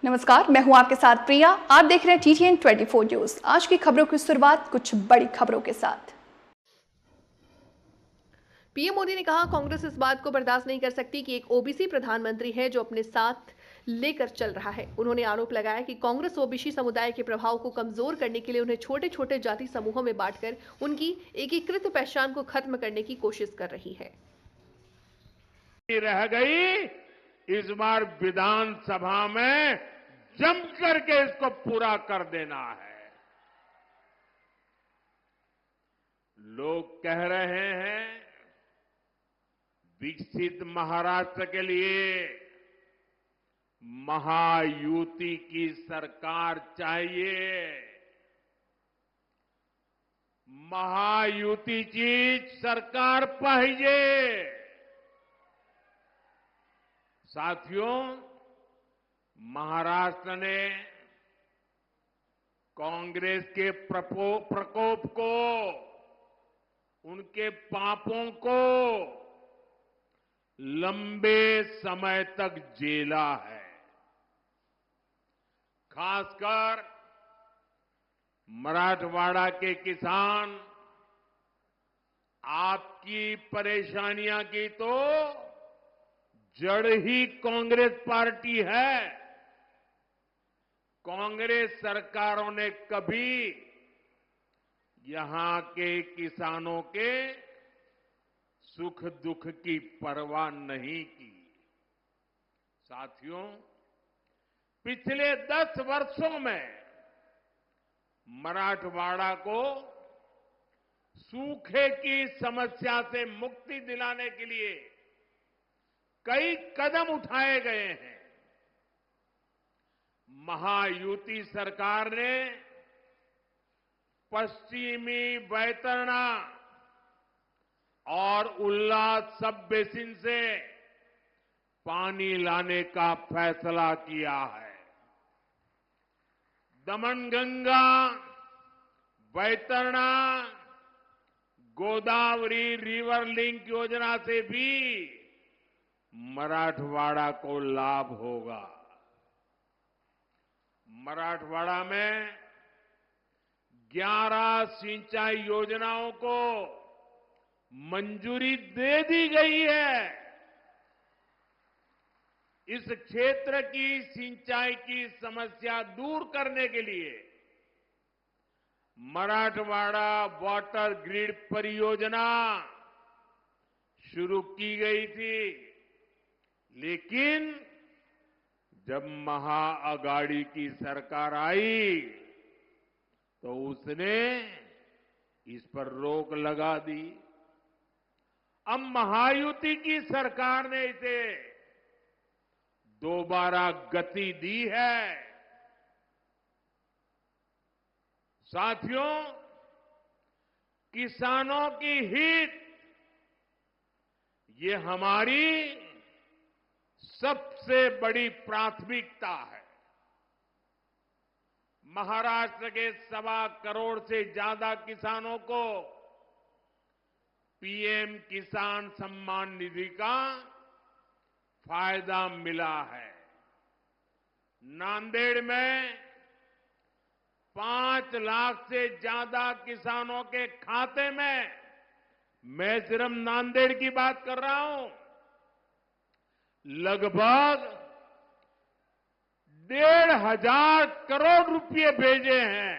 नमस्कार, मैं हूं आपके साथ प्रिया। आप देख रहे हैं TTN 24 न्यूज। आज की खबरों की शुरुआत कुछ बड़ी खबरों के साथ। पीएम मोदी ने कहा, कांग्रेस इस बात को बर्दाश्त नहीं कर सकती कि एक ओबीसी प्रधानमंत्री है जो अपने साथ लेकर चल रहा है। उन्होंने आरोप लगाया कि कांग्रेस ओबीसी समुदाय के प्रभाव को कमजोर करने के लिए उन्हें छोटे छोटे जाति समूहों में बांटकर उनकी एकीकृत पहचान को खत्म करने की कोशिश कर रही है। रह गई, इस बार विधानसभा में जम करके इसको पूरा कर देना है। लोग कह रहे हैं विकसित महाराष्ट्र के लिए महायुति की सरकार चाहिए। महायुतीची सरकार पाहिजे। साथियों, महाराष्ट्र ने कांग्रेस के प्रकोप को, उनके पापों को लंबे समय तक झेला है। खासकर मराठवाड़ा के किसान आपकी परेशानियां की तो जड़ ही कांग्रेस पार्टी है। कांग्रेस सरकारों ने कभी यहां के किसानों के सुख दुख की परवाह नहीं की। साथियों, पिछले 10 वर्षों में मराठवाड़ा को सूखे की समस्या से मुक्ति दिलाने के लिए कई कदम उठाए गए हैं। महायुति सरकार ने पश्चिमी वैतरणा और उल्लास सब बेसिन से पानी लाने का फैसला किया है। दमनगंगा, वैतरणा, गोदावरी रिवर लिंक योजना से भी मराठवाड़ा को लाभ होगा। मराठवाड़ा में 11 सिंचाई योजनाओं को मंजूरी दे दी गई है। इस क्षेत्र की सिंचाई की समस्या दूर करने के लिए मराठवाड़ा वाटर ग्रिड परियोजना शुरू की गई थी, लेकिन जब महाअगाड़ी की सरकार आई तो उसने इस पर रोक लगा दी। अब महायुति की सरकार ने इसे दोबारा गति दी है। साथियों, किसानों की हित ये हमारी सबसे बड़ी प्राथमिकता है। महाराष्ट्र के 1.25 करोड़ से ज्यादा किसानों को पीएम किसान सम्मान निधि का फायदा मिला है। नांदेड़ में 5 लाख से ज्यादा किसानों के खाते में, मैं सिर्फ नांदेड़ की बात कर रहा हूं, लगभग 1,500 करोड़ रुपए भेजे हैं।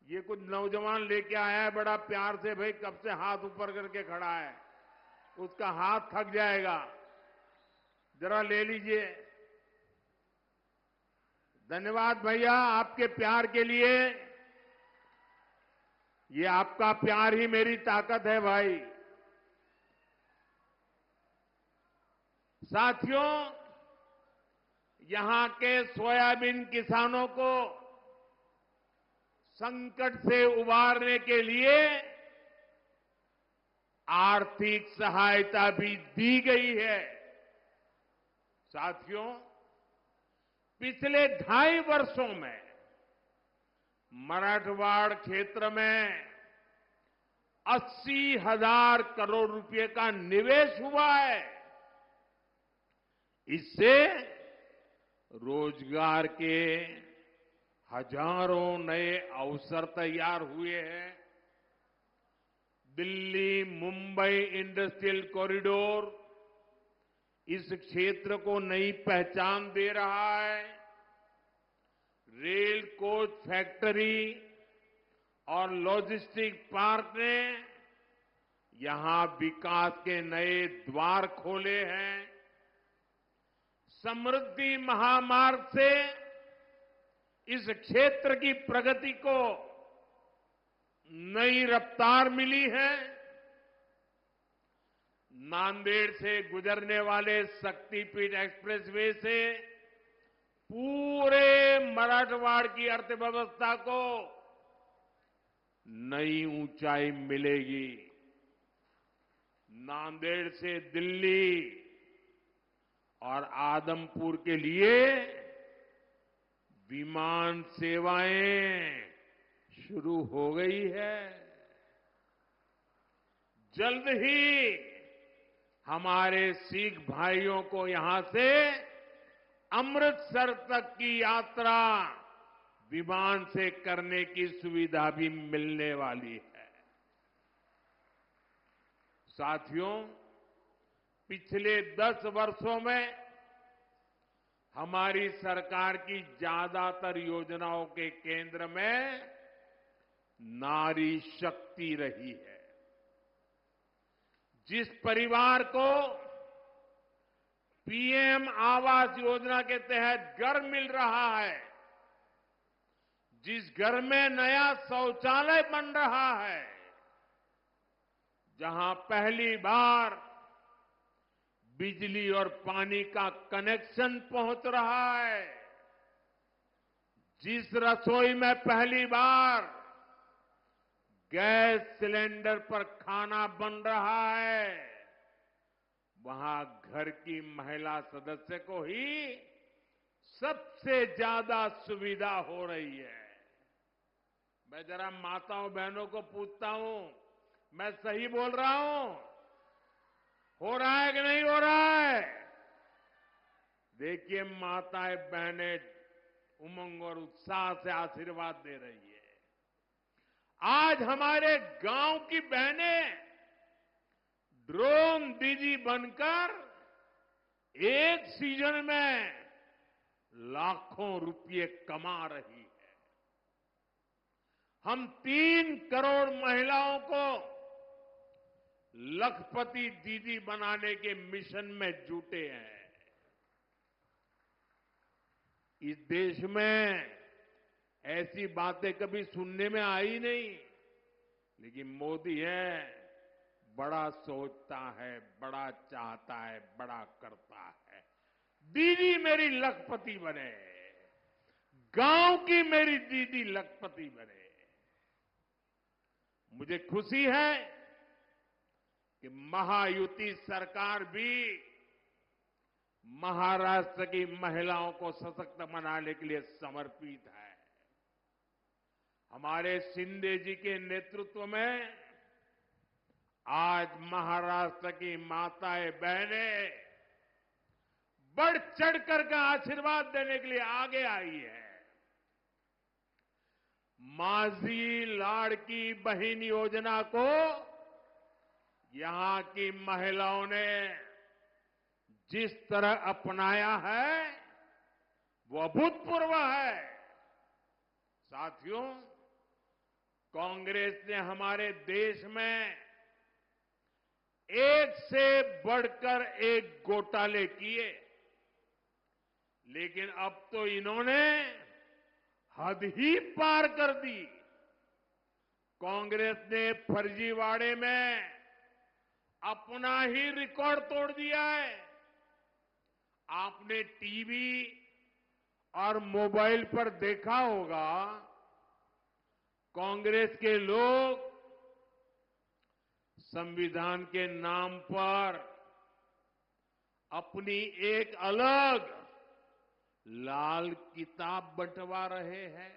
ये कुछ नौजवान लेके आया है बड़ा प्यार से, भाई कब से हाथ ऊपर करके खड़ा है, उसका हाथ थक जाएगा, जरा ले लीजिए। धन्यवाद भैया आपके प्यार के लिए। ये आपका प्यार ही मेरी ताकत है भाई। साथियों, यहां के सोयाबीन किसानों को संकट से उबारने के लिए आर्थिक सहायता भी दी गई है। साथियों, पिछले 2.5 वर्षों में मराठवाड़ क्षेत्र में 80,000 करोड़ रुपए का निवेश हुआ है। इससे रोजगार के हजारों नए अवसर तैयार हुए हैं। दिल्ली मुंबई इंडस्ट्रियल कॉरिडोर इस क्षेत्र को नई पहचान दे रहा है। रेल कोच फैक्ट्री और लॉजिस्टिक पार्क ने यहां विकास के नए द्वार खोले हैं। समृद्धि महामार्ग से इस क्षेत्र की प्रगति को नई रफ्तार मिली है। नांदेड़ से गुजरने वाले शक्तिपीठ एक्सप्रेसवे से पूरे मराठवाड़ की अर्थव्यवस्था को नई ऊंचाई मिलेगी। नांदेड़ से दिल्ली और आदमपुर के लिए विमान सेवाएं शुरू हो गई है। जल्द ही हमारे सिख भाइयों को यहां से अमृतसर तक की यात्रा विमान से करने की सुविधा भी मिलने वाली है। साथियों, पिछले 10 वर्षों में हमारी सरकार की ज्यादातर योजनाओं के केंद्र में नारी शक्ति रही है। जिस परिवार को पीएम आवास योजना के तहत घर मिल रहा है, जिस घर में नया शौचालय बन रहा है, जहां पहली बार बिजली और पानी का कनेक्शन पहुंच रहा है, जिस रसोई में पहली बार गैस सिलेंडर पर खाना बन रहा है, वहां घर की महिला सदस्य को ही सबसे ज्यादा सुविधा हो रही है। मैं जरा माताओं बहनों को पूछता हूं, मैं सही बोल रहा हूं? हो रहा है कि नहीं हो रहा है? देखिए, माताएं बहनें उमंग और उत्साह से आशीर्वाद दे रही है। आज हमारे गांव की बहनें ड्रोन दीदी बनकर एक सीजन में लाखों रुपए कमा रही है। हम 3 करोड़ महिलाओं को लखपति दीदी बनाने के मिशन में जुटे हैं। इस देश में ऐसी बातें कभी सुनने में आई नहीं, लेकिन मोदी है, बड़ा सोचता है, बड़ा चाहता है, बड़ा करता है। दीदी मेरी लखपति बने, गांव की मेरी दीदी लखपति बने। मुझे खुशी है कि महायुति सरकार भी महाराष्ट्र की महिलाओं को सशक्त बनाने के लिए समर्पित है। हमारे शिंदे जी के नेतृत्व में आज महाराष्ट्र की माताएं बहनें बढ़ चढ़कर का आशीर्वाद देने के लिए आगे आई है। माझी लाड़की बहन योजना को यहां की महिलाओं ने जिस तरह अपनाया है, वो अभूतपूर्व है। साथियों, कांग्रेस ने हमारे देश में एक से बढ़कर एक घोटाले किए, लेकिन अब तो इन्होंने हद ही पार कर दी। कांग्रेस ने फर्जीवाड़े में अपना ही रिकॉर्ड तोड़ दिया है। आपने टीवी और मोबाइल पर देखा होगा, कांग्रेस के लोग संविधान के नाम पर अपनी एक अलग लाल किताब बंटवा रहे हैं।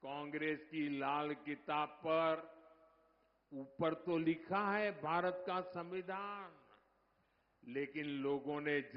कांग्रेस की लाल किताब पर ऊपर तो लिखा है भारत का संविधान, लेकिन लोगों ने